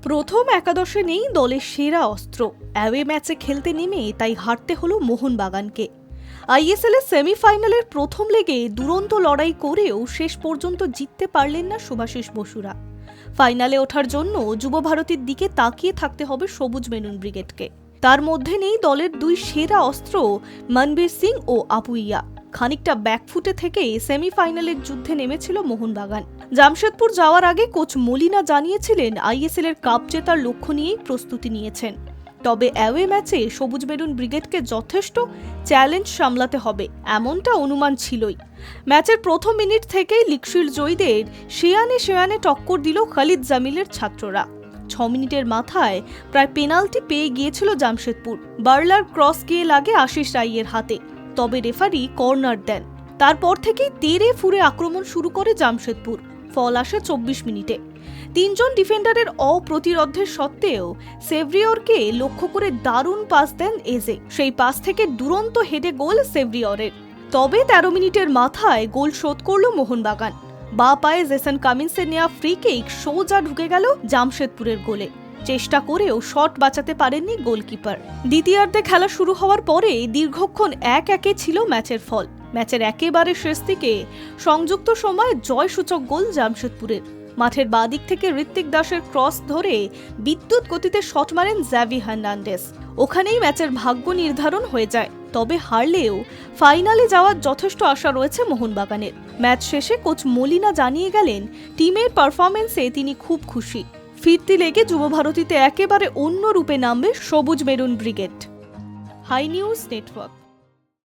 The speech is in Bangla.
প্রথম একাদশে নেই দলের সেরা অস্ত্র। অ্যাওয়ে ম্যাচে খেলতে নেমে তাই হারতে হলো মোহনবাগানকে। আইএসএল এর সেমিফাইনালের প্রথম লেগে দুরন্ত লড়াই করেও শেষ পর্যন্ত জিততে পারলেন না শুভাশিস বসুরা। ফাইনালে ওঠার জন্য যুব ভারতীর দিকে তাকিয়ে থাকতে হবে সবুজ মেরুন ব্রিগেডকে। তার মধ্যে নেই দলের দুই সেরা অস্ত্র মনবীর সিং ও আপুইয়া। খানিকটা ব্যাকফুটে থেকে সেমিফাইনালের যুদ্ধে নেমেছিল মোহনবাগান। জামশেদপুর যাওয়ার আগে কোচ মলিনা জানিয়েছিলেন আইএসএল এর কাপ জেতার লক্ষ্য নিয়েই প্রস্তুতি নিয়েছেন। তবে অ্যাওয়ে ম্যাচে সবুজ মেরুন ব্রিগেডকে যথেষ্ট চ্যালেঞ্জ সামলাতে হবে এমনটা অনুমান ছিলই। ম্যাচের প্রথম মিনিট থেকেই লিগশিল্ড জয়ীদের শেয়ানে টক্কর দিল খালিদ জামিলের ছাত্ররা। 6 মিনিটের মাথায় প্রায় পেনাল্টি পেয়ে গিয়েছিল জামশেদপুর। বার্লার ক্রস গিয়ে লাগে আশিস রাইয়ের হাতে, তবে রেফারি কর্নার দেন। তারপর থেকেই তেড়ে ফুরে আক্রমণ শুরু করে জামশেদপুর। ফল আসে 24 মিনিটে। 3 জন ডিফেন্ডারের অপ্রতিরোধের সত্ত্বেও সেভরিয়রকে লক্ষ্য করে দারুণ পাস দেন এজে। সেই পাস থেকে দুরন্ত হেডে গোল সেভরিয়রের। তবে 13 মিনিটের মাথায় গোল শোধ করল মোহনবাগান। বা পায়ে জেসন কামিন্সের নেওয়া ফ্রি কিক সোজা ঢুকে গেল জামশেদপুরের গোলে। চেষ্টা করেও শট বাঁচাতে পারেননি গোলকিপার। দ্বিতীয়ার্ধে খেলা শুরু হওয়ার পরে দীর্ঘক্ষণ 1-1 ছিল ম্যাচের ফল। ম্যাচের একেবারে শেষ দিকে সংযুক্ত সময়ে জয়সূচক গোল জামশেদপুরের। মাঠের বাঁদিক থেকে ঋত্বিক দাসের ক্রস ধরে বিদ্যুৎ গতিতে শট মারেন জ্যাভি হার্নান্ডেজ। ওখানেই ম্যাচের ভাগ্য নির্ধারণ হয়ে যায়। তবে হারলেও ফাইনালে যাওয়ার যথেষ্ট আশা রয়েছে মোহনবাগানের। ম্যাচ শেষে কোচ মলিনা জানিয়ে গেলেন টিমের পারফরমেন্সে তিনি খুব খুশি। ফিরতি লেগে যুব ভারতীতে একেবারে অন্য রূপে নামবে সবুজ maroon brigade. Hi news network.